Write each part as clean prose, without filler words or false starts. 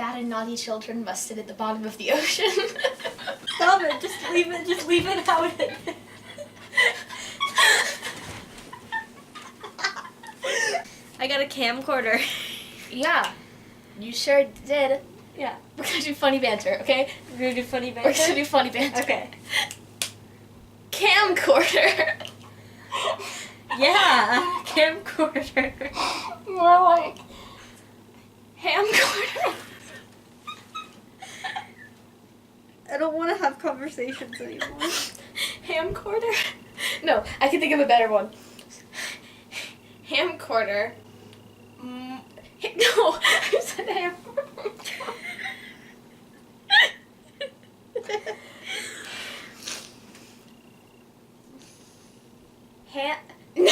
bad and naughty children must sit at the bottom of the ocean. Stop it. Just leave it how it is. I got a camcorder. Yeah, you sure did. Yeah. We're gonna do funny banter, okay? We're gonna do funny banter? We're gonna do funny banter. Okay. Camcorder. Yeah, camcorder. More like hamcorder. I don't want to have conversations anymore. Hamcorder? No, I can think of a better one. Hamcorder. No, I said ham. No.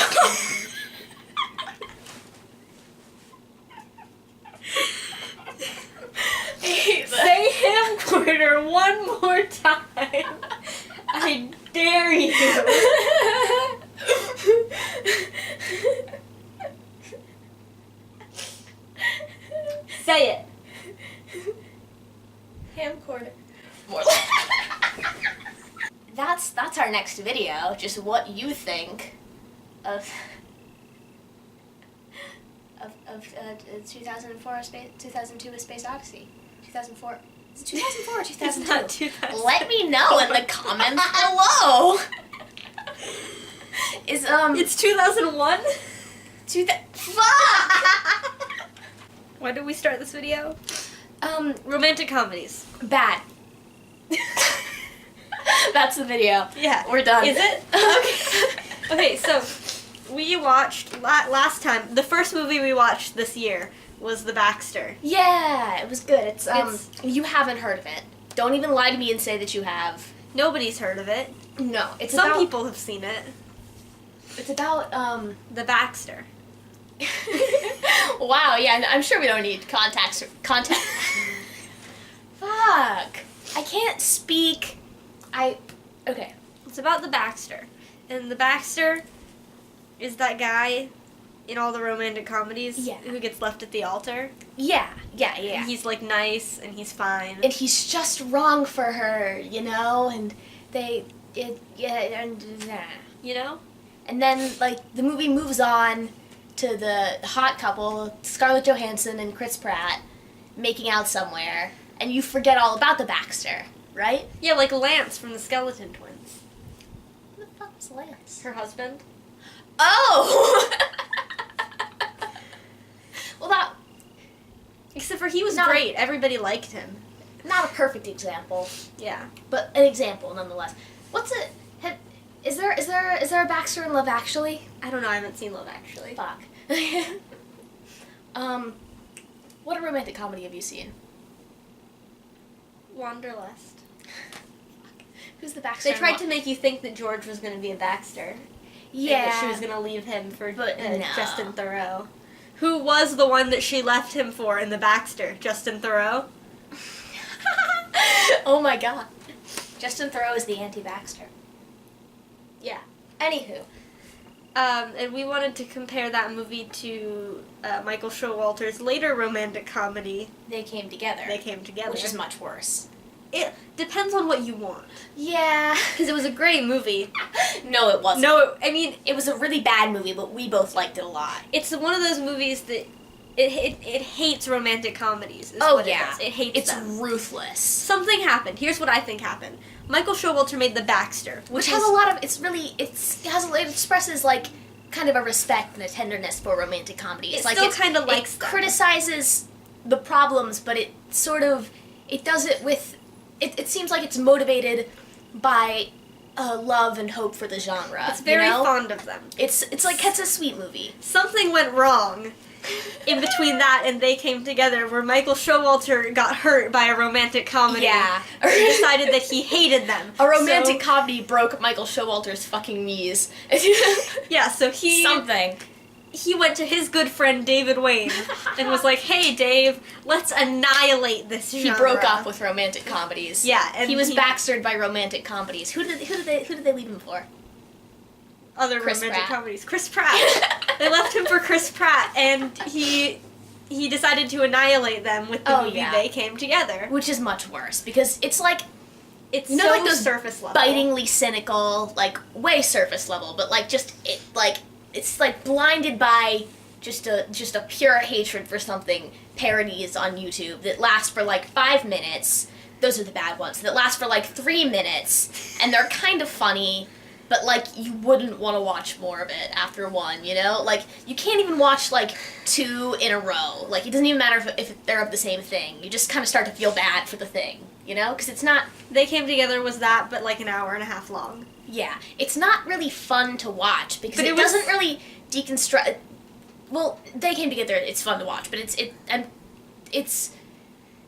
I hate that. Say hamcorder one more time. I dare you. Say it. Hamcorder. That's our next video. Just what you think of 2004 2002 A Space Odyssey. 2004. Is it 2004 or 2002? It's not 2000. Let me know in the comments below. It's 2001. Fuck. Why did we start this video? Romantic comedies. Bad. That's the video. Yeah. We're done. Is it? Okay. Okay, so we watched last time. The first movie we watched this year was The Baxter. Yeah, it was good. It's you haven't heard of it. Don't even lie to me and say that you have. Nobody's heard of it. No, it's Some about, people have seen it. It's about The Baxter. Wow, yeah, I'm sure we don't need contact. Fuck. I can't speak. Okay. It's about the Baxter. And the Baxter is that guy in all the romantic comedies who gets left at the altar. Yeah. And he's like nice and he's fine. And he's just wrong for her, you know, and you know? And then like the movie moves on to the hot couple, Scarlett Johansson and Chris Pratt, making out somewhere, and you forget all about the Baxter, right? Yeah, like Lance from the Skeleton Twins. Who the fuck was Lance? Her husband. Oh! Well, that... Except for he was Not- great. Everybody liked him. Not a perfect example, Yeah. but an example nonetheless. What's it... Is there a Baxter in Love Actually? I don't know. I haven't seen Love Actually. Fuck. What a romantic comedy have you seen? Wanderlust. Who's the Baxter? They tried to make you think that George was going to be a Baxter. Yeah. And that she was going to leave him for But no. Justin Theroux. Who was the one that she left him for in the Baxter? Justin Theroux? Oh my god. Justin Theroux is the anti-Baxter. Yeah. Anywho. And we wanted to compare that movie to Michael Showalter's later romantic comedy, They Came Together. They Came Together. Which is much worse. It depends on what you want. Yeah. Because it was a great movie. No, it wasn't. No, I mean, It was a really bad movie, but we both liked it a lot. it's one of those movies that it hates romantic comedies. Is Oh, what yeah. It does. It hates It's them. ruthless. Something happened. Here's what I think happened. Michael Showalter made The Baxter, Which has a lot of, it expresses like kind of a respect and a tenderness for romantic comedies. It like still kind of likes it them. criticizes the problems, but it does it with, it seems like it's motivated by love and hope for the genre. It's very you know? fond of them. It's like it's a sweet movie. Something went wrong in between that and They Came Together, where Michael Showalter got hurt by a romantic comedy. Yeah. And decided that he hated them. A romantic So- comedy broke Michael Showalter's fucking knees. Yeah, so he went to his good friend David Wain and was like, "Hey, Dave, let's annihilate this genre." He broke up with romantic comedies. Yeah, and he was Baxtered by romantic comedies. Who did they leave him for? other Chris romantic Pratt. comedies. Chris Pratt. They left him for Chris Pratt, and he he decided to annihilate them with the movie They Came Together. Which is much worse, because it's like... It's you know, so like those surface level. bitingly cynical, like, way surface level, but, like, just, it's, like, blinded by just a pure hatred for something, parodies on YouTube that last for, like, 5 minutes. Those are the bad ones. That last for, like, 3 minutes, and they're kind of funny, but, like, you wouldn't want to watch more of it after one, you know? Like, you can't even watch, like, 2 in a row. Like, it doesn't even matter if they're of the same thing. You just kind of start to feel bad for the thing, you know? Because it's not... They Came Together was that, but, like, an hour and a half long. Yeah. It's not really fun to watch, because it doesn't really deconstruct... Well, They Came Together, it's fun to watch, but it's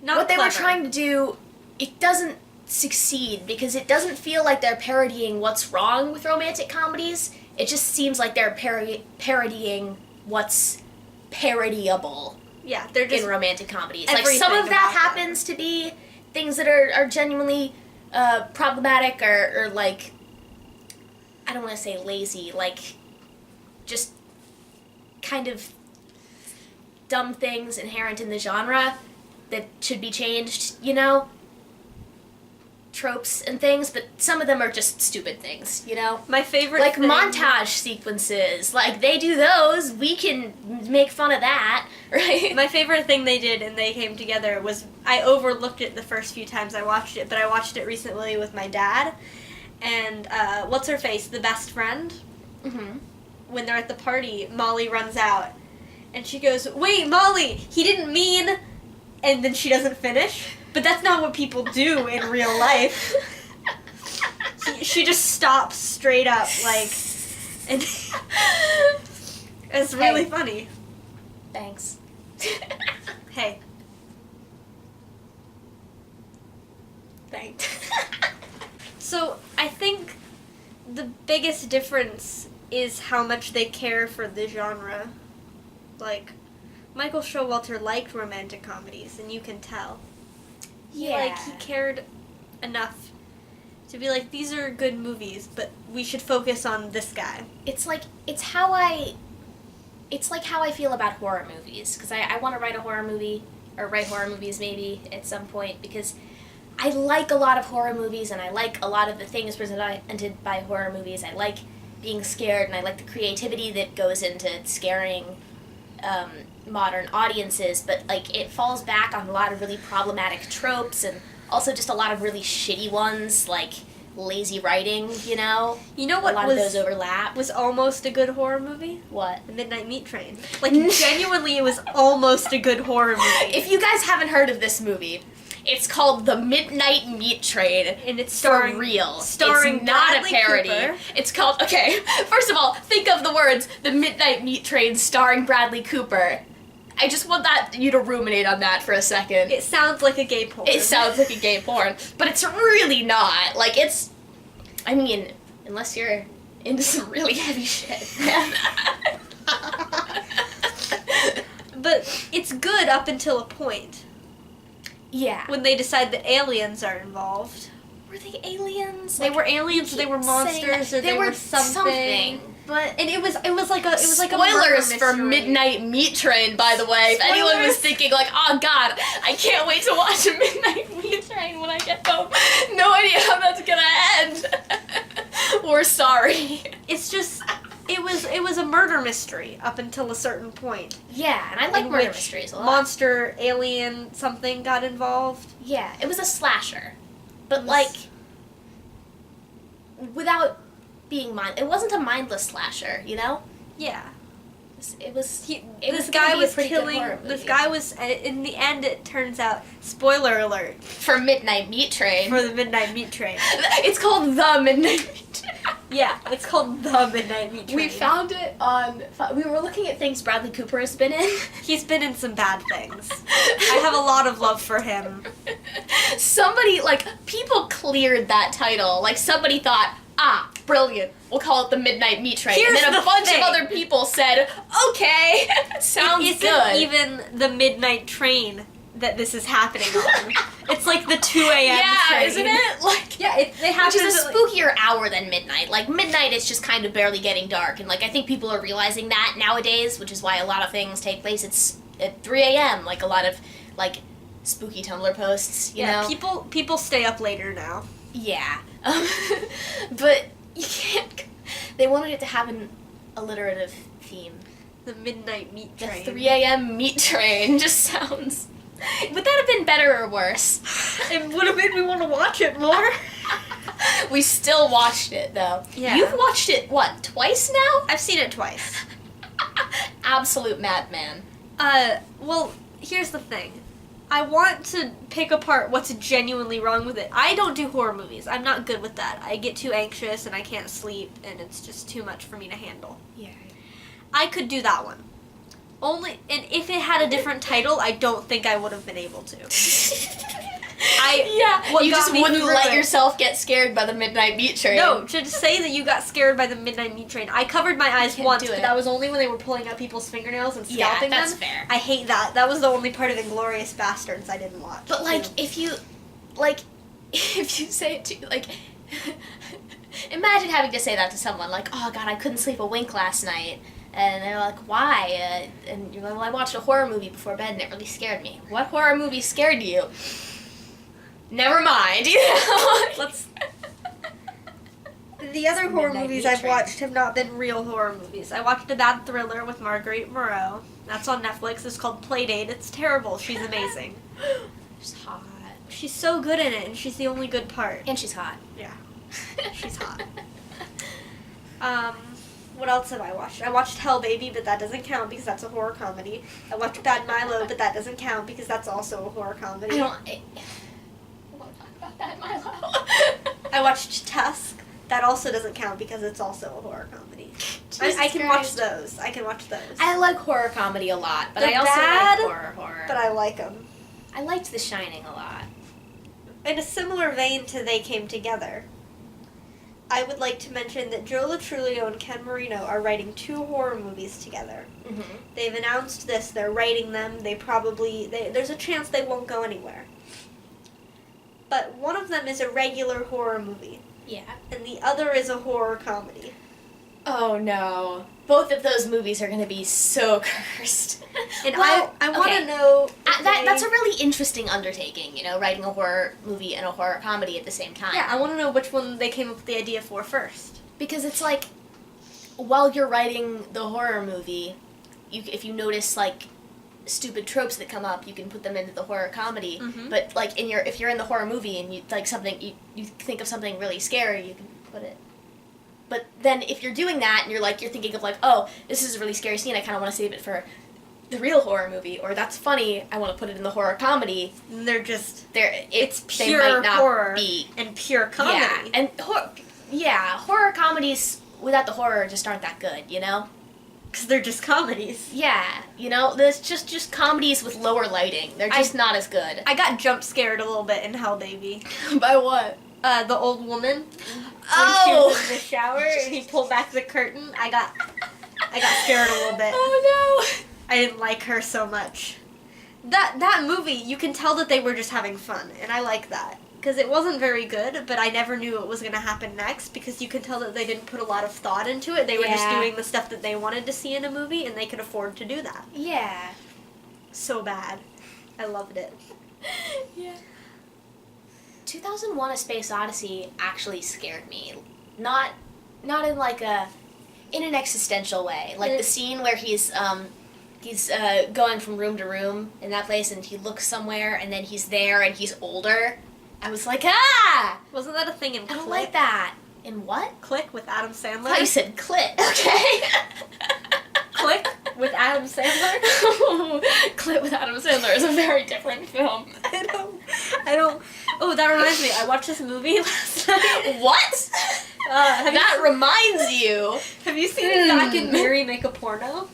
not what they clever. were trying to do, it doesn't succeed, because it doesn't feel like they're parodying what's wrong with romantic comedies. It just seems like they're parodying what's parodyable. Yeah, they're just in romantic comedies. Like, some of that happens to be things that are genuinely problematic or like, I don't want to say lazy, like, just kind of dumb things inherent in the genre that should be changed, you know? Tropes and things, but some of them are just stupid things, you know? My favorite like thing... montage sequences. Like, they do those, we can make fun of that, right? My favorite thing they did and They Came Together was, I overlooked it the first few times I watched it, but I watched it recently with my dad, and what's her face, the best friend? Mm-hmm. When they're at the party, Molly runs out, and she goes, "Wait, Molly, he didn't mean," and then she doesn't finish. But that's not what people do in real life. She just stops straight up, like, and it's really funny. Thanks. Hey. Thanks. So, I think the biggest difference is how much they care for the genre. Like, Michael Showalter liked romantic comedies, and you can tell. Yeah. He cared enough to be like, these are good movies, but we should focus on this guy. It's like how I feel about horror movies, because I want to write a horror movie, or write horror movies maybe at some point, because I like a lot of horror movies, and I like a lot of the things presented by horror movies. I like being scared, and I like the creativity that goes into scaring modern audiences, but, like, it falls back on a lot of really problematic tropes, and also just a lot of really shitty ones, like lazy writing, you know? You know what a lot of those overlap. Was almost a good horror movie? What? The Midnight Meat Train. Like, genuinely, it was almost a good horror movie. If you guys haven't heard of this movie, it's called The Midnight Meat Train, and it's starring, for real. Starring it's not Bradley a parody. Cooper. It's called, okay, first of all, think of the words, The Midnight Meat Train starring Bradley Cooper. I just want you to ruminate on that for a second. It sounds like a gay porn. It sounds like a gay porn, but it's really not. Like, it's, I mean, unless you're into some really heavy shit, man. But it's good up until a point. Yeah. When they decide that aliens are involved. Were they aliens? They were aliens, or they were monsters, or they were something. But and it was like a spoilers murder for mystery. Midnight Meat Train, by the way. If anyone was thinking like, oh god, I can't wait to watch a Midnight Meat Train when I get home. No idea how that's gonna end. We're sorry. It's just it was a murder mystery up until a certain point. Yeah, and I like murder mysteries a lot. Monster, alien, something got involved. Yeah, it was a slasher. But like without being it wasn't a mindless slasher, you know? Yeah. This guy was killing. This guy was. In the end, it turns out. Spoiler alert for Midnight Meat Train. For the Midnight Meat Train. It's called The Midnight Meat Train. Yeah, it's called The Midnight Meat Train. We found it on. We were looking at things Bradley Cooper has been in. He's been in some bad things. I have a lot of love for him. Somebody people cleared that title. Like somebody thought, brilliant. We'll call it The Midnight Meat Train. Here's and then a bunch thing. of other people said, okay, sounds it good. Isn't even the Midnight Train that this is happening on. It's like the 2 a.m. Yeah, train. isn't it? Like, yeah, it happens. Which is a spookier hour than midnight. Like, midnight is just kind of barely getting dark. And, I think people are realizing that nowadays, which is why a lot of things take place at at 3 a.m. like a lot of like spooky Tumblr posts, you know. People stay up later now. Yeah. But you can't. They wanted it to have an alliterative theme. The midnight meat train. The 3 a.m. meat train just sounds. Would that have been better or worse? It would have made me want to watch it more. We still watched it, though. Yeah. You've watched it, what, twice now? I've seen it twice. Absolute madman. Well, here's the thing. I want to pick apart what's genuinely wrong with it. I don't do horror movies. I'm not good with that. I get too anxious and I can't sleep, and it's just too much for me to handle. Yeah. I could do that one. And if it had a different title, I don't think I would have been able to. You just wouldn't let yourself get scared by the midnight meat train. No, to say that you got scared by the midnight meat train. I covered my eyes once, but that was only when they were pulling out people's fingernails and scalping them. Yeah, that's fair. I hate that. That was the only part of Inglourious Bastards I didn't watch. But if you say it to imagine having to say that to someone like, oh God, I couldn't sleep a wink last night. And they're like, why? And you're like, well, I watched a horror movie before bed and it really scared me. What horror movie scared you? Never mind. Let's. The other horror movies I've watched have not been real horror movies. I watched A Bad Thriller with Marguerite Moreau. That's on Netflix. It's called Playdate. It's terrible. She's amazing. She's hot. She's so good in it, and she's the only good part. And she's hot. Yeah. She's hot. What else have I watched? I watched Hell Baby, but that doesn't count because that's a horror comedy. I watched Bad Milo, but that doesn't count because that's also a horror comedy. I want to talk about Bad Milo. I watched Tusk. That also doesn't count because it's also a horror comedy. I can watch those. I like horror comedy a lot, but They're I also bad, like horror. But I like them. I liked The Shining a lot. In a similar vein to They Came Together, I would like to mention that Joe Latrulio and Ken Marino are writing 2 horror movies together. Mm-hmm. They've announced this. They're writing them. There's a chance they won't go anywhere. But one of them is a regular horror movie. Yeah. And the other is a horror comedy. Oh no. Both of those movies are going to be so cursed. And I want to know... That's a really interesting undertaking, writing a horror movie and a horror comedy at the same time. Yeah, I want to know which one they came up with the idea for first. Because it's like, while you're writing the horror movie, if you notice, stupid tropes that come up, you can put them into the horror comedy. Mm-hmm. But, if you're in the horror movie and you think of something really scary, you can put it... But then if you're doing that and you're thinking of oh, this is a really scary scene, I kind of want to save it for the real horror movie, or that's funny, I want to put it in the horror comedy. It's pure horror and pure comedy. Yeah, and horror comedies without the horror just aren't that good, Because they're just comedies. Yeah, there's just comedies with lower lighting. They're just not as good. I got jump scared a little bit in Hell Baby. By what? The old woman. When she was in the shower and he pulled back the curtain, I got scared a little bit. Oh no! I didn't like her so much. That movie, you can tell that they were just having fun, and I like that. Because it wasn't very good, but I never knew what was going to happen next, because you can tell that they didn't put a lot of thought into it. They were just doing the stuff that they wanted to see in a movie, and they could afford to do that. Yeah. So bad. I loved it. Yeah. 2001: A Space Odyssey actually scared me. Not in in an existential way. The scene where he's going from room to room in that place, and he looks somewhere, and then he's there, and he's older. I was like, ah! Wasn't that a thing in Click? I don't like that. In what? Click with Adam Sandler. I thought you said clit. Okay. Click with Adam Sandler. Clit with Adam Sandler is a very different film. I don't. Oh, that reminds me. I watched this movie last night. What? That reminds you. Have you seen Zack and Miri make a porno?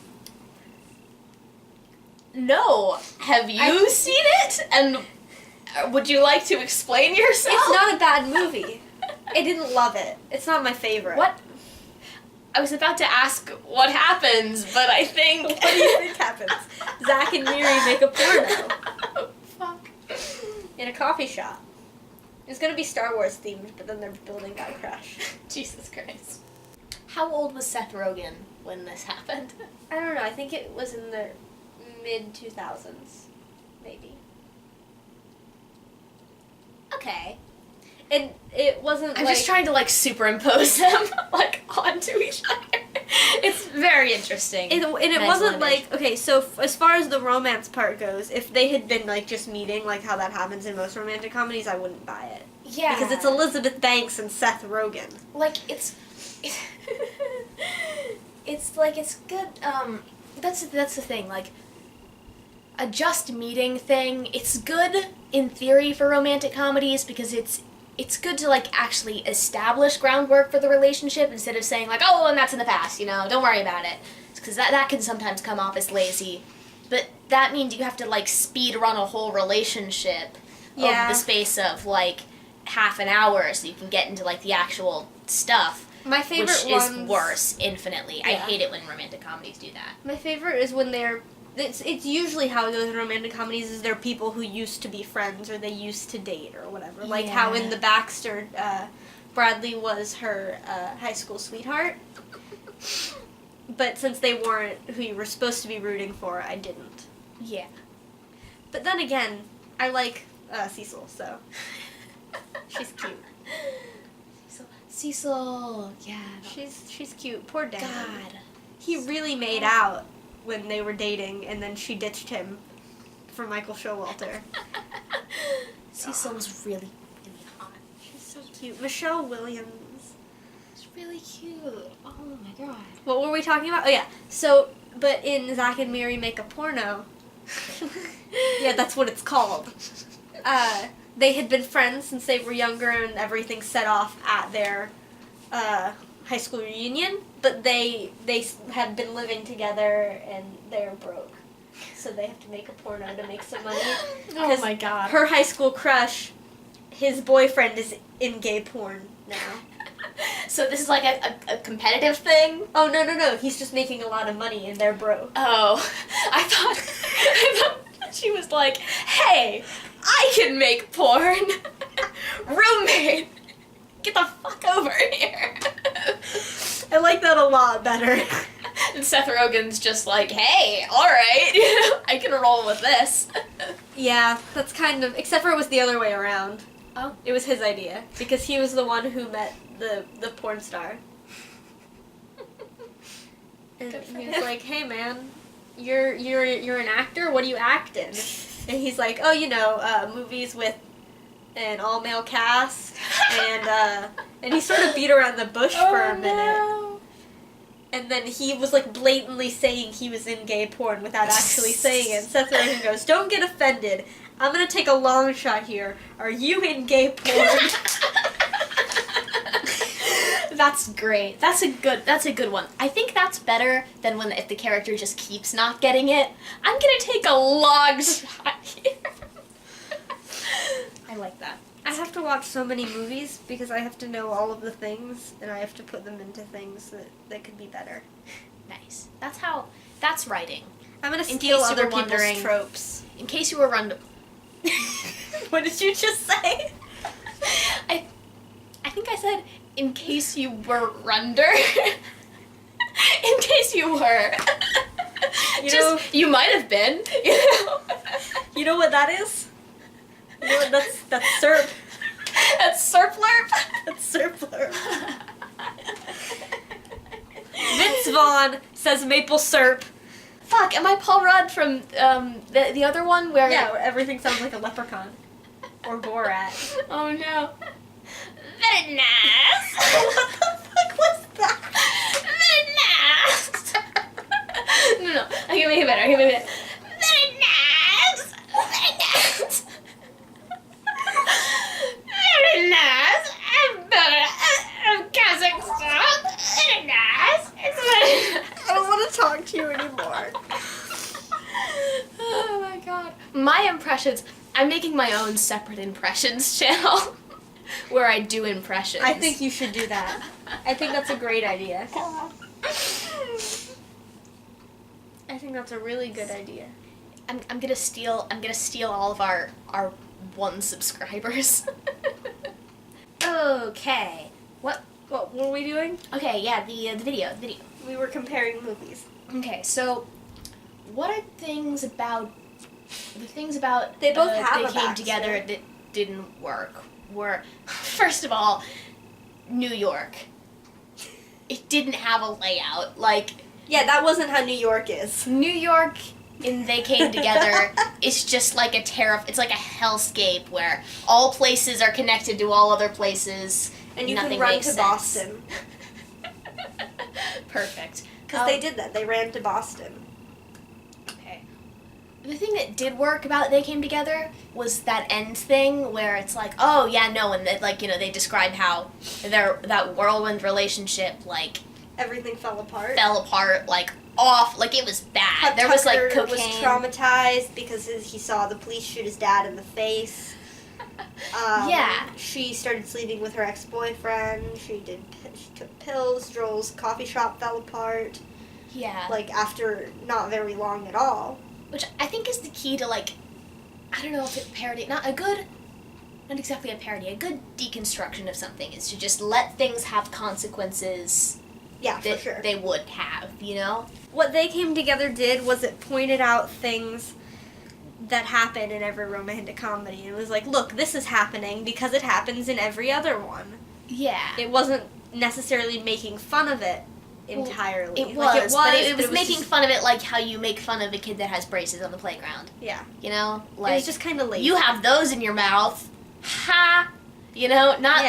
No. Have you seen it? And would you like to explain yourself? It's not a bad movie. I didn't love it. It's not my favorite. What? I was about to ask what happens, but I think... What do you think happens? Zack and Miri make a porno. Oh, fuck. In a coffee shop. It's going to be Star Wars themed, but then their building got crashed. Jesus Christ. How old was Seth Rogen when this happened? I don't know. I think it was in the mid-2000s, maybe. Okay. And it wasn't I'm like... just trying to, like, superimpose them, like, onto each other. It's very interesting. And it mental wasn't image. like, okay, so as far as the romance part goes, if they had been, like, just meeting, like how that happens in most romantic comedies, I wouldn't buy it. Yeah. Because it's Elizabeth Banks and Seth Rogen. Like, it's... it's, like, it's good, that's the thing, like, a just meeting thing, it's good in theory for romantic comedies because it's good to, like, actually establish groundwork for the relationship instead of saying, like, oh, and that's in the past, you know, don't worry about it. Because that can sometimes come off as lazy. But that means you have to, like, speed run a whole relationship over the space of, like, half an hour so you can get into, like, the actual stuff. My favorite which ones... is worse, infinitely. Yeah. I hate it when romantic comedies do that. My favorite is when they're... It's usually how it goes in romantic comedies is they're people who used to be friends or they used to date or whatever. Like how in the Baxter, Bradley was her high school sweetheart. But since they weren't who you were supposed to be rooting for, I didn't. Yeah. But then again, I like Cecil, so she's cute. Cecil, yeah. She's cute. Poor dad. God. He really made out when they were dating, and then she ditched him for Michael Showalter. Cecil was really, really hot. She's so cute. Michelle Williams. She's really cute. Oh my god. What were we talking about? Oh yeah. So, but in Zack and Miri Make a Porno, yeah, that's what it's called. They had been friends since they were younger, and everything set off at their high school reunion. But they had been living together, and they're broke, so they have to make a porno to make some money. Oh my god. Her high school crush, his boyfriend is in gay porn now. So this is like a competitive thing? Oh no! He's just making a lot of money, and they're broke. Oh, I thought she was like, hey, I can make porn. Roommate, get the fuck over here. I like that a lot better. And Seth Rogen's just like, hey, alright, I can roll with this. Yeah, that's kind of... Except for it was the other way around. Oh. It was his idea, because he was the one who met the porn star. And he was like, hey man, you're an actor? What do you act in? And he's like, oh, you know, movies with an all-male cast, and he sort of beat around the bush for a minute. No. And then he was, like, blatantly saying he was in gay porn without actually saying it. And Seth Rogen goes, don't get offended. I'm gonna take a long shot here. Are you in gay porn? That's great. That's a good one. I think that's better than if the character just keeps not getting it. I'm gonna take a long shot here. I like that. I have to watch so many movies because I have to know all of the things, and I have to put them into things that could be better. Nice. That's writing. I'm gonna In steal case you other were people's wondering- tropes. In case you were What did you just say? I think I said, in case you were runder. In case you were. You might have been. You know what that is? You know what, that's SERP. That's Serplurp. That's SERPLER. Vince Vaughn says maple syrup. Fuck, am I Paul Rudd from the other one where... Yeah, where everything sounds like a leprechaun. Or Borat. Oh no. Very nice. What the fuck was that? Very nice. No. I can make it better. Very nice. Very nice. Very nice. I'm better. I'm Kazakhstan. Very nice. It's very nice. I don't want to talk to you anymore. Oh my god. My impressions. I'm making my own separate impressions channel where I do impressions. I think you should do that. I think that's a great idea. I think that's a really good idea. I'm gonna steal all of our one subscribers. Okay. What were we doing? Okay, yeah, the video. We were comparing movies. Okay, so what are things about They both have they a came Baxter. together that didn't work? Were, first of all, New York. It didn't have a layout. Like, Yeah, that wasn't how New York is. New York and They Came Together is just like it's like a hellscape where all places are connected to all other places. And you Nothing can run makes to sense. Boston. Perfect. Because they did that. They ran to Boston. Okay. The thing that did work about They Came Together was that end thing where it's like, oh yeah, no, and that, like, you know, they describe how that whirlwind relationship, like, Everything fell apart. fell apart, like, off, like, it was bad. There was, like, Tucker cocaine. was traumatized because he saw the police shoot his dad in the face. Yeah. She started sleeping with her ex-boyfriend. She took pills. Joel's coffee shop fell apart. Yeah. Like, after not very long at all. Which I think is the key to, like, I don't know if it's parody, not exactly a parody, a good deconstruction of something is to just let things have consequences Yeah, that for sure. they would have, you know? What They Came Together did was it pointed out things that happen in every romantic comedy. It was like, look, this is happening because it happens in every other one. Yeah. It wasn't necessarily making fun of it entirely. It Like, was, but it was but making just- fun of it like how you make fun of a kid that has braces on the playground. Yeah. You know? It Like, was just kind of lazy. you have those in your mouth. Ha! You know? Not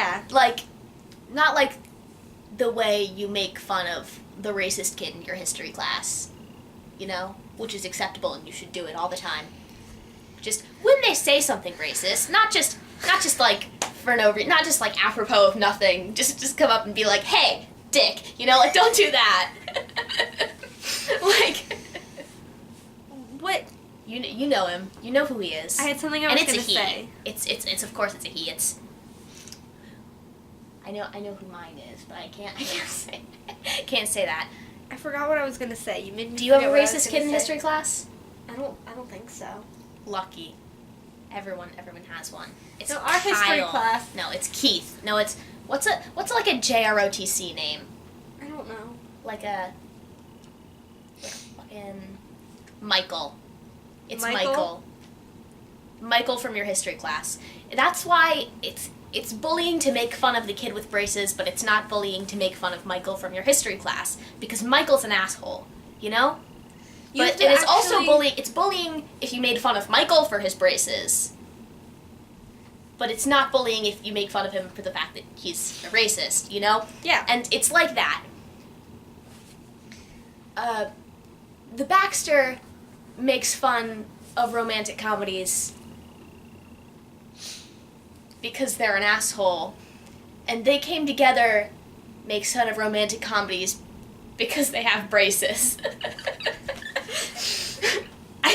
like the way you make fun of the racist kid in your history class. You know? Which is acceptable and you should do it all the time. Just when they say something racist, not just like for no reason, not just like apropos of nothing, just come up and be like, hey, dick, you know, like don't do that. Like, What? you know him, you know who he is. I had something I and was it's a going to he. say. It's of course it's a he. I know who mine is, but I can't can't say that. I forgot what I was going to say. You made me Do you have a forget what I was racist gonna kid in say. history class? I don't think so. Lucky. Everyone has one. It's No, our history Kyle. class. No, it's Keith. No, it's what's like a JROTC name? I don't know. Like fucking Michael. It's Michael? Michael. Michael from your history class. That's why it's bullying to make fun of the kid with braces, but it's not bullying to make fun of Michael from your history class because Michael's an asshole, you know? You have But to it is also actually- bullying. It's bullying if you made fun of Michael for his braces. But it's not bullying if you make fun of him for the fact that he's a racist, you know? Yeah. And it's like that. The Baxter makes fun of romantic comedies because they're an asshole. And They Came Together makes fun of romantic comedies because they have braces.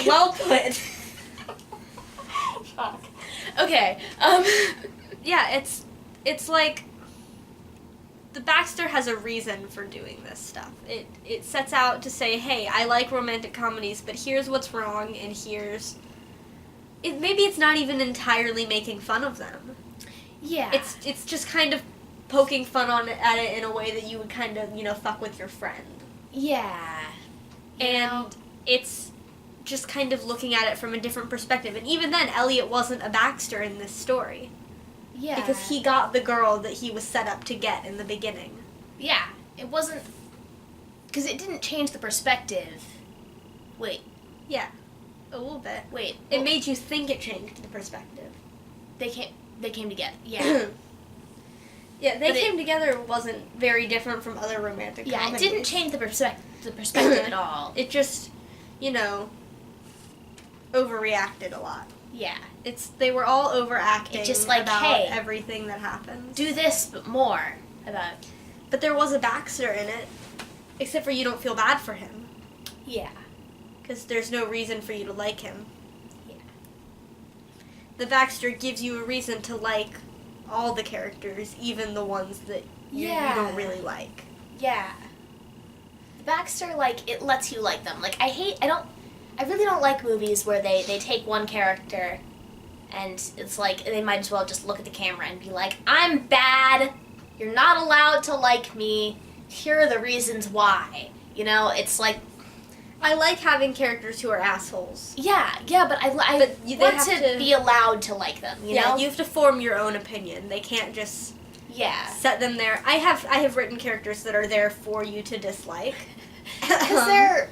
Well put. Fuck. Okay. Yeah, it's like the Baxter has a reason for doing this stuff. It sets out to say, hey, I like romantic comedies, but here's what's wrong, and here's maybe it's not even entirely making fun of them. Yeah. It's just kind of poking fun at it in a way that you would kind of, fuck with your friend. Yeah. And it's just kind of looking at it from a different perspective. And even then, Elliot wasn't a Baxter in this story. Yeah. Because he got the girl that he was set up to get in the beginning. Yeah. It wasn't... Because it didn't change the perspective. Wait. Yeah, a little bit. Wait. It made you think it changed the perspective. They came together. Yeah. Yeah, They But it- Came Together wasn't very different from other romantic Yeah, it comedies. didn't change the perspective at all. It just, overreacted a lot. Yeah. They were all overacting It just like, about hey, everything that happened. Do this, but more about... But there was a Baxter in it, except for you don't feel bad for him. Yeah. Because there's no reason for you to like him. Yeah. The Baxter gives you a reason to like all the characters, even the ones that you don't really like. Yeah. The Baxter, like, it lets you like them. Like, I really don't like movies where they take one character and it's like, they might as well just look at the camera and be like, I'm bad, you're not allowed to like me, here are the reasons why. You know, it's like, I like having characters who are assholes. Yeah, but I They want have to be allowed to like them, you know? You have to form your own opinion. They can't just set them there. I have written characters that are there for you to dislike. Because there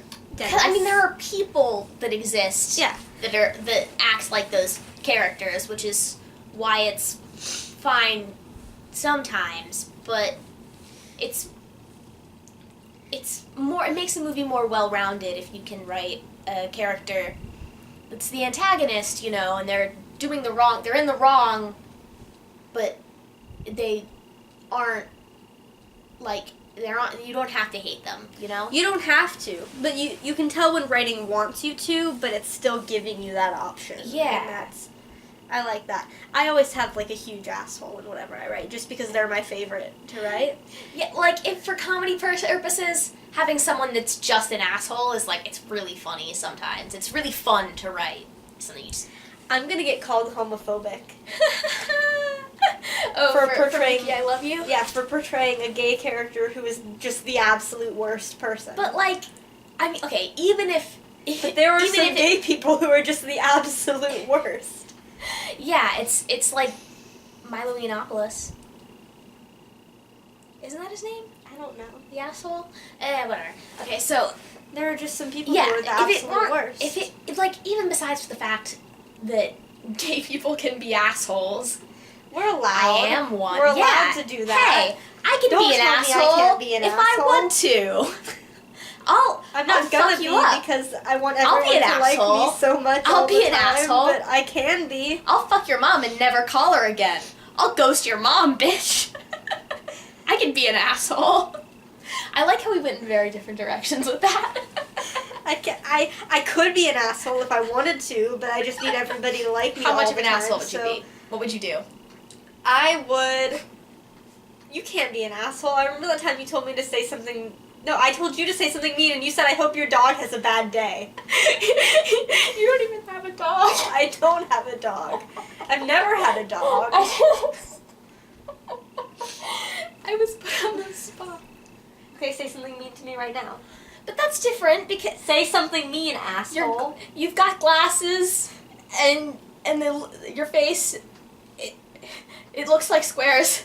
are people that exist that act like those characters, which is why it's fine sometimes, but it makes the movie more well-rounded if you can write a character that's the antagonist, you know, and they're in the wrong, but they aren't, like, you don't have to hate them, you know? You don't have to, but you can tell when writing wants you to, but it's still giving you that option. Yeah. And I like that. I always have, like, a huge asshole in whatever I write, just because they're my favorite to write. Yeah, like, if for comedy purposes, having someone that's just an asshole is, like, it's really funny sometimes. It's really fun to write. Something you just... I'm gonna get called homophobic. for portraying I Love You? Yeah, for portraying a gay character who is just the absolute worst person. But, like, I mean, okay, even if... But there are some gay people who are just the absolute worst. Yeah, it's like Milo Yiannopoulos. Isn't that his name? I don't know. The asshole? Whatever. Okay, so... There are just some people who are the absolute worst. Even besides the fact that gay people can be assholes... We're allowed. I am one. We're allowed to do that. Hey, I can be an asshole I can't be an if asshole. I want to. I'm not gonna be because I want everyone to like me so much. I'll be an time, asshole. But I can be. I'll fuck your mom and never call her again. I'll ghost your mom, bitch. I can be an asshole. I like how we went in very different directions with that. I could be an asshole if I wanted to, but I just need everybody to like me. How all much the of an time, asshole would you be? What would you do? I would. You can't be an asshole. I remember that time you told me to say something. No, I told you to say something mean, and you said, "I hope your dog has a bad day." You don't even have a dog. I don't have a dog. I've never had a dog. I was put on the spot. Okay, say something mean to me right now. But that's different because say something mean, asshole. You've got glasses, and your face. It looks like squares.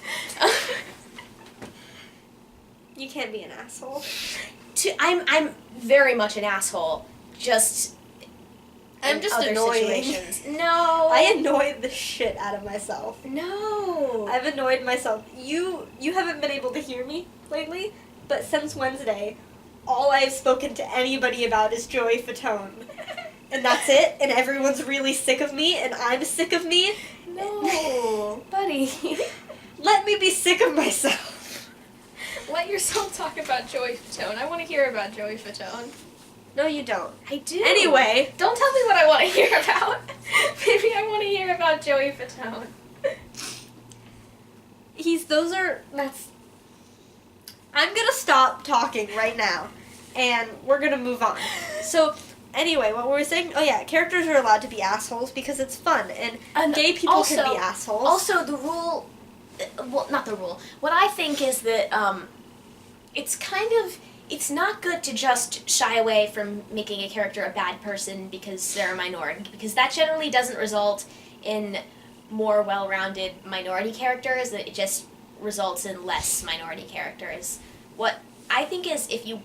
You can't be an asshole. I'm very much an asshole. I'm just other annoying. Situations. No. I annoy the shit out of myself. No. I've annoyed myself. You haven't been able to hear me lately, but since Wednesday, all I've spoken to anybody about is Joey Fatone. And that's it, and everyone's really sick of me, and I'm sick of me. No. Buddy. Let me be sick of myself. Let yourself talk about Joey Fatone. I want to hear about Joey Fatone. No, you don't. I do. Anyway. Don't tell me what I want to hear about. Maybe I want to hear about Joey Fatone. I'm gonna stop talking right now, and we're gonna move on. So, anyway, what were we saying? Oh yeah, characters are allowed to be assholes because it's fun, and gay people can be assholes. Also, the rule, well, not the rule. What I think is that it's not good to just shy away from making a character a bad person because they're a minority, because that generally doesn't result in more well-rounded minority characters. It just results in less minority characters. What I think is if you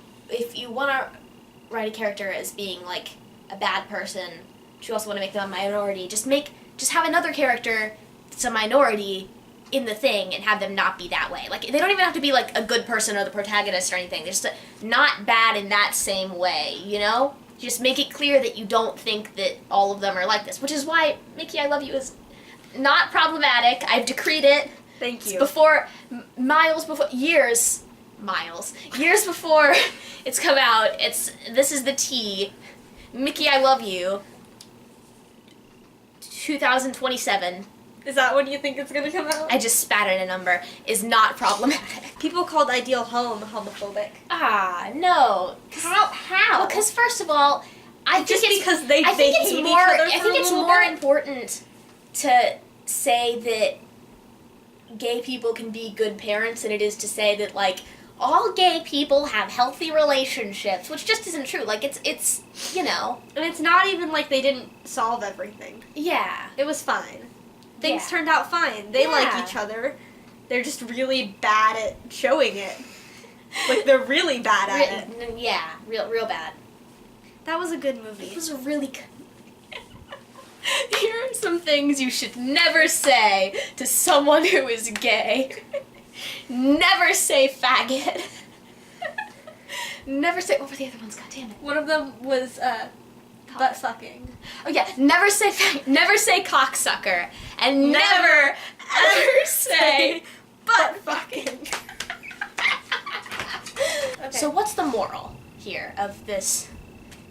want to write a character as being like a bad person, but you also want to make them a minority, just have another character that's a minority in the thing and have them not be that way. Like, they don't even have to be like a good person or the protagonist or anything. They're just not bad in that same way, you know? Just make it clear that you don't think that all of them are like this, which is why Mickey, I Love You is not problematic. I've decreed it. Thank you. Years before it's come out, this is the T. Mickey, I Love You. 2027. Is that when you think it's gonna come out? I just spat in a number. Is not problematic. People called Ideal Home homophobic. Ah, no. How? Well, because first of all, I think it's more important to say that gay people can be good parents than it is to say that, like, all gay people have healthy relationships, which just isn't true. Like, it's you know. And it's not even like they didn't solve everything. Yeah. It was fine. Things Yeah. turned out fine. They like each other. They're just really bad at showing it. Like, they're really bad at it. Yeah, real bad. That was a good movie. It was a really good... Here are some things you should never say to someone who is gay. Never say faggot. Never say... What were the other ones? God damn it. One of them was butt sucking. Oh yeah, never say never say cocksucker. And never ever say butt fucking. Okay. So what's the moral here of this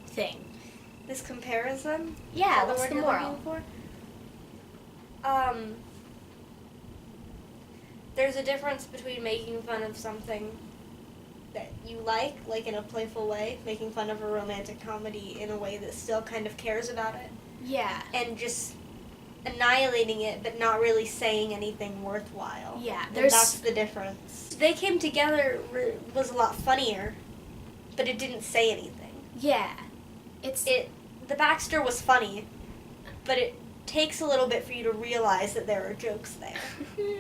thing? This comparison? Yeah, Is that what's word the you're moral? looking for? There's a difference between making fun of something that you like in a playful way, making fun of a romantic comedy in a way that still kind of cares about it, Yeah. and just annihilating it but not really saying anything worthwhile. Yeah, And that's the difference. They Came Together was a lot funnier, but it didn't say anything. Yeah. The Baxter was funny, but it takes a little bit for you to realize that there are jokes there.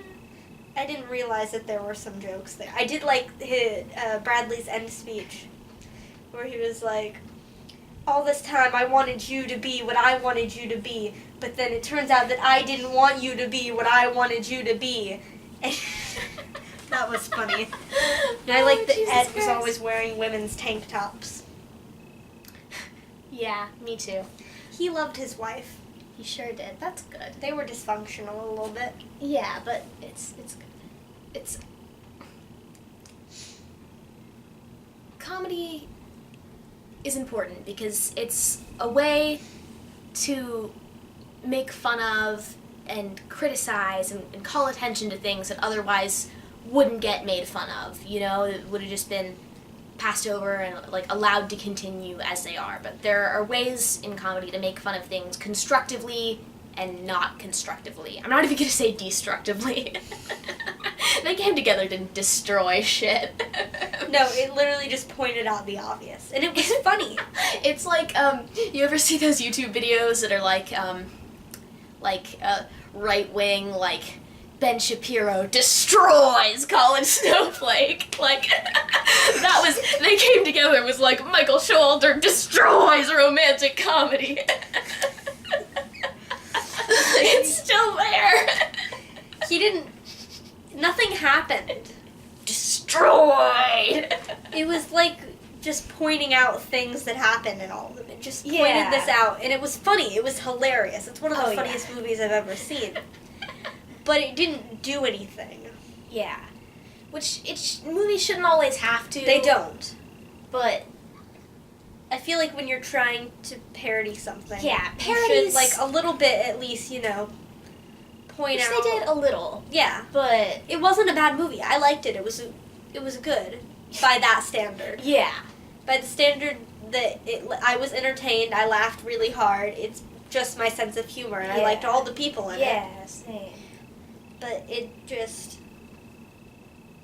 I didn't realize that there were some jokes there. I did like Bradley's end speech, where he was like, all this time I wanted you to be what I wanted you to be, but then it turns out that I didn't want you to be what I wanted you to be. And that was funny. And I like that Ed was always wearing women's tank tops. Yeah, me too. He loved his wife. He sure did. That's good. They were dysfunctional a little bit. Yeah, but it's good. It's comedy is important because it's a way to make fun of and criticize and call attention to things that otherwise wouldn't get made fun of. You know, it would have just been passed over and like allowed to continue as they are. But there are ways in comedy to make fun of things constructively and not constructively. I'm not even gonna say destructively. They Came Together didn't destroy shit. No, it literally just pointed out the obvious. And it was funny. It's like, you ever see those YouTube videos that are like right-wing, like, Ben Shapiro destroys Colin Snowflake. Like, that was, They Came Together was like, Michael Showalter destroys romantic comedy. It's still there. He didn't... Nothing happened. Destroyed. It was like just pointing out things that happened in all of them. It just pointed Yeah. this out. And it was funny. It was hilarious. It's one of the funniest movies I've ever seen. But it didn't do anything. Yeah. Which, movies shouldn't always have to. They don't. But... I feel like when you're trying to parody something, Yeah, you parodies... should, like, a little bit at least, point Which out. they did a little. Yeah. But... It wasn't a bad movie. I liked it. It was good by that standard. Yeah. By the standard that I was entertained, I laughed really hard. It's just my sense of humor, and I liked all the people in it. Yeah, same. But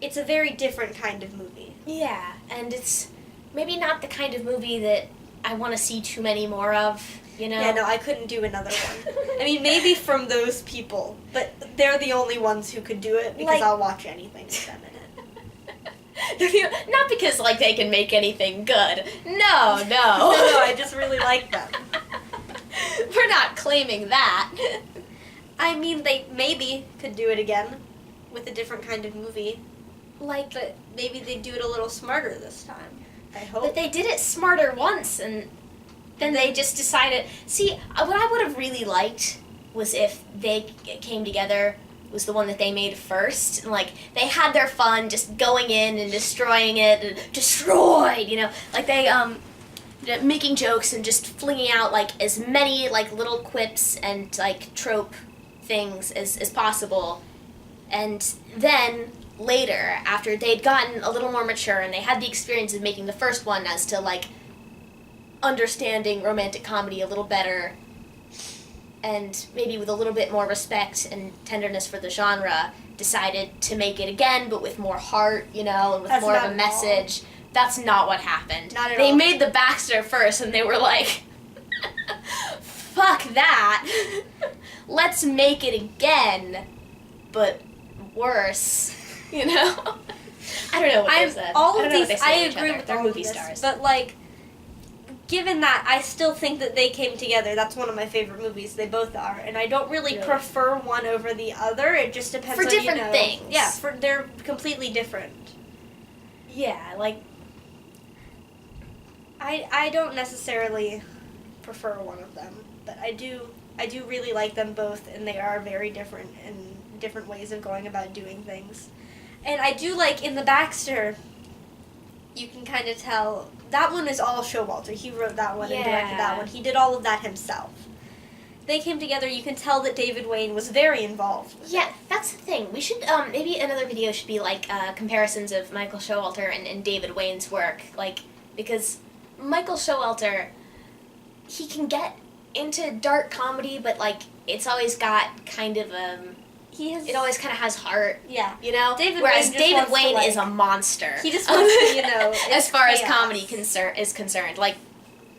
it's a very different kind of movie. Yeah, and it's maybe not the kind of movie that I want to see too many more of, you know? Yeah, no, I couldn't do another one. I mean, maybe from those people, but they're the only ones who could do it because Like- I'll watch anything with them in it. Not because, like, they can make anything good. No. No, I just really like them. We're not claiming that. I mean, they maybe could do it again with a different kind of movie, Like, but maybe they'd do it a little smarter this time. I hope. but they did it smarter once, and then they just decided... See, what I would have really liked was if They Came Together was the one that they made first. And, like, they had their fun just going in and destroying it, and destroyed, you know? Like, they, making jokes and just flinging out, like, as many, like, little quips and, like, trope things as possible. And then, later, after they'd gotten a little more mature and they had the experience of making the first one as to, like, understanding romantic comedy a little better, and maybe with a little bit more respect and tenderness for the genre, decided to make it again, but with more heart, and with That's more of not a at message. That's not what happened. Not at They all. made the Baxter first, and they were like, fuck that. Let's make it again, but worse, I don't know what they said. All I of don't know what these, they say I to each agree other. with They're all movie of this, stars. but given that, I still think that they came together. That's one of my favorite movies. They both are, and I don't really prefer one over the other. It just depends For on different things. Yeah, they're completely different. Yeah, I don't necessarily prefer one of them, but I do really like them both, and they are very different in different ways of going about doing things. And I do like in the Baxter, you can kind of tell that one is all Showalter. He wrote that one and directed that one. He did all of that himself. They came together. You can tell that David Wain was very involved with yeah, it. that's the thing. We should, maybe another video should be, comparisons of Michael Showalter and David Wain's work. Because Michael Showalter, he can get into dark comedy, but, it's always got kind of, it always kind of has heart, Yeah. Whereas Wayne just David wants to, Wain is a monster. He just wants to, as it's far as chaos. comedy is concerned.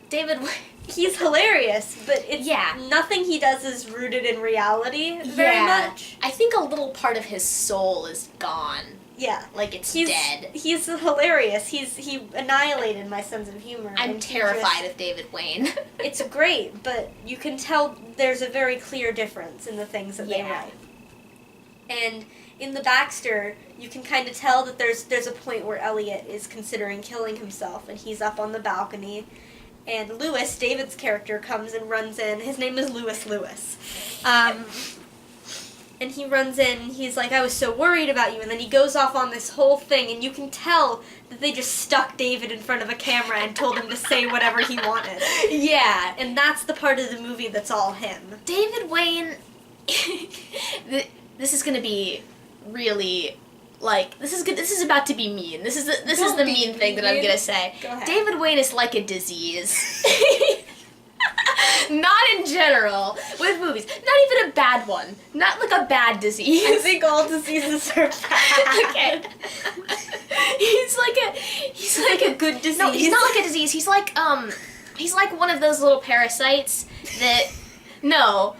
David Wain... He's hilarious, but it's nothing he does is rooted in reality very much. I think a little part of his soul is gone. Yeah. It's He's dead. He's hilarious. He annihilated my sense of humor. I'm and terrified of David Wain. It's great, but you can tell there's a very clear difference in the things that they Yeah. write. And in the Baxter, you can kind of tell that there's a point where Elliot is considering killing himself, and he's up on the balcony. And Lewis, David's character, comes and runs in. His name is Lewis. And he runs in, and he's like, I was so worried about you. And then he goes off on this whole thing, and you can tell that they just stuck David in front of a camera and told him to say whatever he wanted. Yeah. And that's the part of the movie that's all him. David Wain... This is going to be really... this is about to be mean. This is the mean thing that I'm going to say. Go ahead. David Wain is like a disease. Not in general, with movies. Not even a bad one. Not like a bad disease. I think all diseases are bad. Okay. He's like a good disease. No, he's not like a disease. He's like one of those little parasites that... No.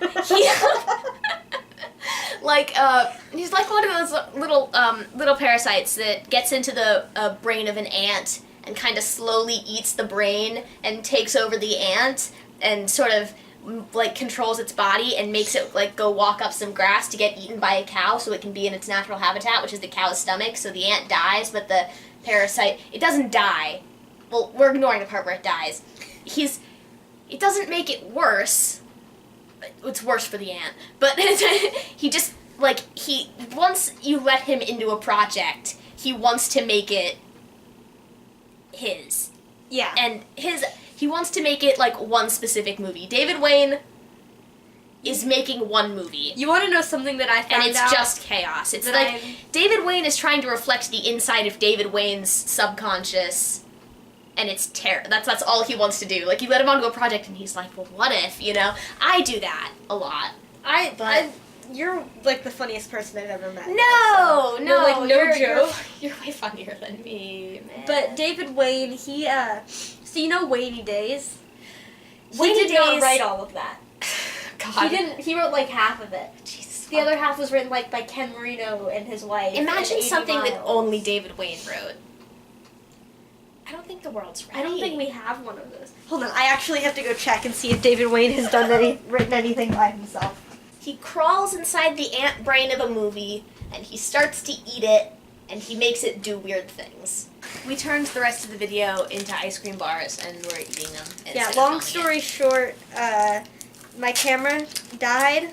He's like one of those little parasites that gets into the brain of an ant and kind of slowly eats the brain and takes over the ant and sort of controls its body and makes it go walk up some grass to get eaten by a cow so it can be in its natural habitat, which is the cow's stomach. So the ant dies, but the parasite, it doesn't die. Well, we're ignoring the part where it dies. It doesn't make it worse. It's worse for the ant. But he just, once you let him into a project, he wants to make it his. Yeah. And he wants to make it, one specific movie. David Wain is making one movie. You want to know something that I found out? And it's just chaos. It's David Wain is trying to reflect the inside of David Wain's subconscious, and it's that's all he wants to do. You let him onto a project, and he's like, well, what if, I do that a lot. You're, the funniest person I've ever met. No, no joke. You're way funnier than me, man. But David Wain, he, so you know Wainy Days? Wainy He did not Days- write all of that. God. He wrote, half of it. Jesus. The other half was written, by Ken Marino and his wife. Imagine and 80 something that Miles. only David Wayne wrote. I don't think the world's ready. I don't think we have one of those. Hold on, I actually have to go check and see if David Wain has written anything by himself. He crawls inside the ant brain of a movie, and he starts to eat it, and he makes it do weird things. We turned the rest of the video into ice cream bars, and we're eating them. Yeah, long story short, my camera died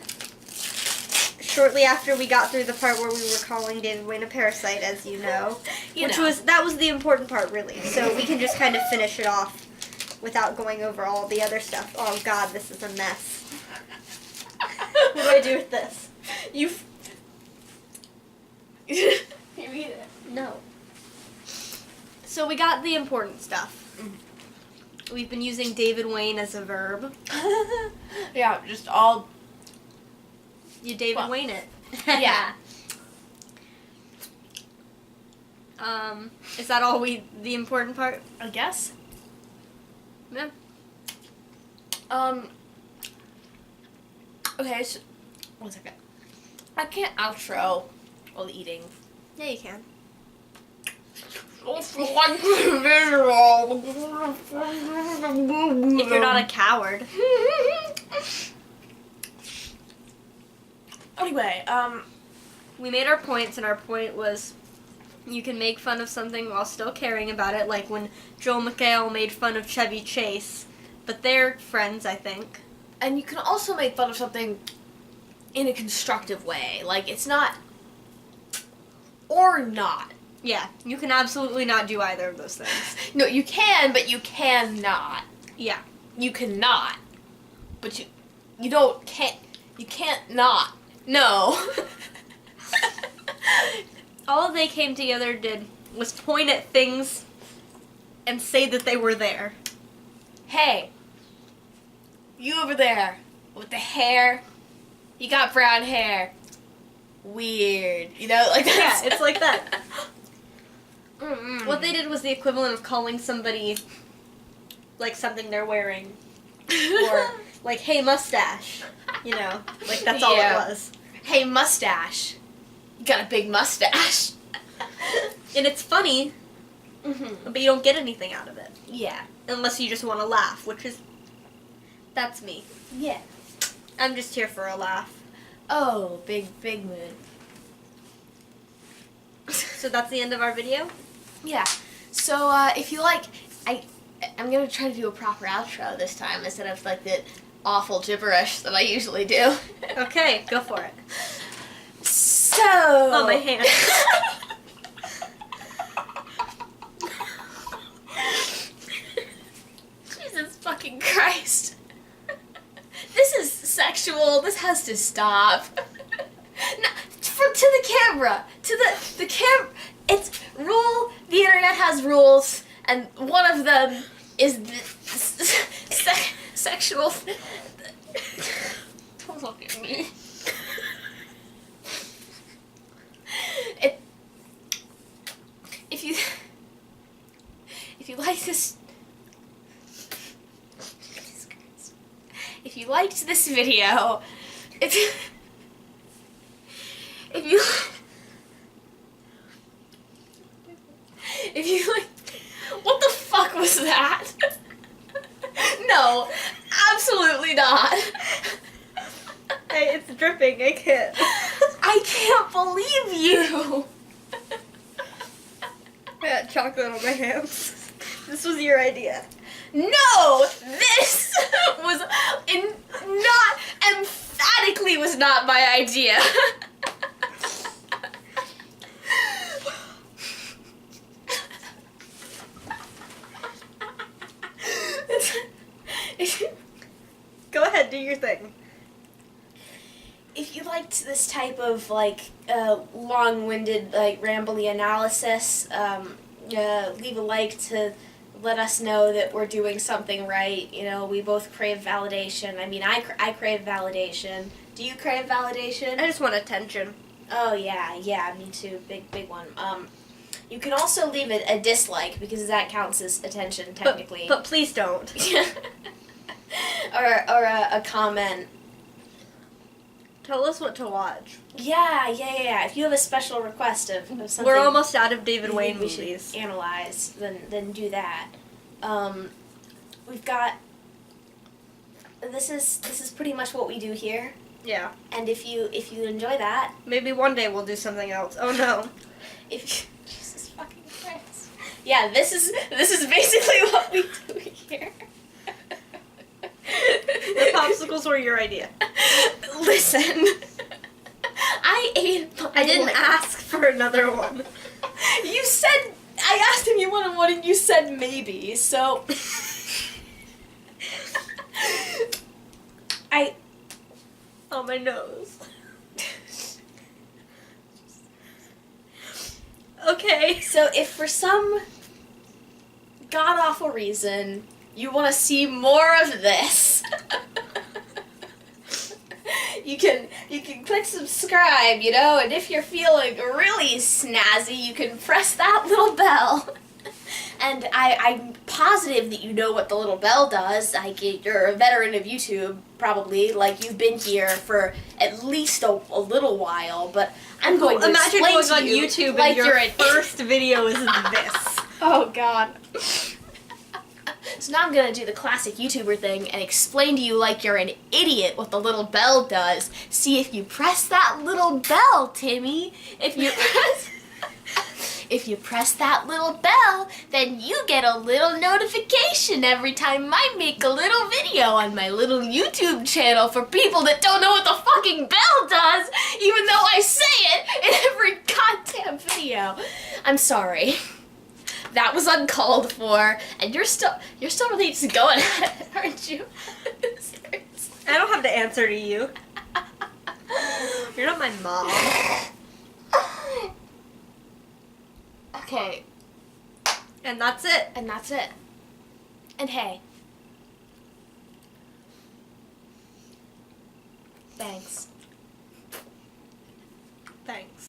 shortly after we got through the part where we were calling David Wain a parasite, as you know. That was the important part, really. So we can just kind of finish it off without going over all the other stuff. Oh God, this is a mess. What do I do with this? You eat it. No. So we got the important stuff. We've been using David Wain as a verb. Yeah, just all You David Well, Wayne it. Yeah. Is that all the important part? I guess. Yeah. Okay, so, 1 second. I can't outro while eating. Yeah, you can. If If you're not a coward. Anyway, We made our points, and our point was you can make fun of something while still caring about it, like when Joel McHale made fun of Chevy Chase. But they're friends, I think. and you can also make fun of something in a constructive way. Like, it's not... Or not. Yeah, you can absolutely not do either of those things. No, you can, but you cannot. Yeah. You cannot. But you don't, can't, you can't not. No. All they came together did was point at things and say that they were there. Hey, you over there with the hair, you got brown hair. Weird. You know, like that. Yeah, it's like that. Mm-mm. What they did was the equivalent of calling somebody, like, something they're wearing. Or, like, hey, mustache. You know, like, that's all Yeah. it was. Hey, mustache. You got a big mustache. And it's funny, Mm-hmm. but you don't get anything out of it. Yeah. Unless you just want to laugh, which is... That's me. Yeah. I'm just here for a laugh. Oh, big mood. So that's the end of our video? Yeah. So, if you like, I'm gonna try to do a proper outro this time instead of like the awful gibberish that I usually do. Okay, go for it. So. Oh, my hand. Jesus fucking Christ. This is sexual. This has to stop. No, to the camera. To the camera. It's rule. The internet has rules, and one of them is sexual. Don't look at me. If you like this. If you liked this video, if you like, what the fuck was that? No, absolutely not. Hey, it's dripping, I can't. I can't believe you. I got chocolate on my hands. This was your idea. No, this was not emphatically was not my idea. Go ahead, do your thing. If you liked this type of like long-winded, like rambly analysis, leave a like to let us know that we're doing something right. You know, we both crave validation. I mean, I crave validation. Do you crave validation? I just want attention. Oh yeah, me too. Big one. You can also leave it a dislike because that counts as attention technically. But please don't. or a comment. Tell us what to watch. Yeah. If you have a special request of something We're almost out of David you Wayne think we movies. should analyze, then do that. We've got. This is pretty much what we do here. Yeah. And if you enjoy that, Maybe one day we'll do something else. Oh no. if Jesus fucking Christ. Yeah, this is basically what we do here. The popsicles were your idea. Listen. I didn't ask for another one. You said I asked if you wanted one and you said maybe, so On my nose. Okay. So if for some god-awful reason you want to see more of this, you can You can click subscribe, you know, and if you're feeling really snazzy, you can press that little bell. And I'm positive that you know what the little bell does. You're a veteran of YouTube, probably. Like, you've been here for at least a little while, but I'm going to Imagine explain going to on you YouTube like and your first video is this. Oh, God. So now I'm going to do the classic YouTuber thing and explain to you like you're an idiot what the little bell does. See, if you press that little bell, Timmy, if you press that little bell, then you get a little notification every time I make a little video on my little YouTube channel for people that don't know what the fucking bell does, even though I say it in every goddamn video. I'm sorry. That was uncalled for, and you're still really just going at it, aren't you? I don't have to answer to you. You're not my mom. Okay. And that's it. And that's it. And hey. Thanks.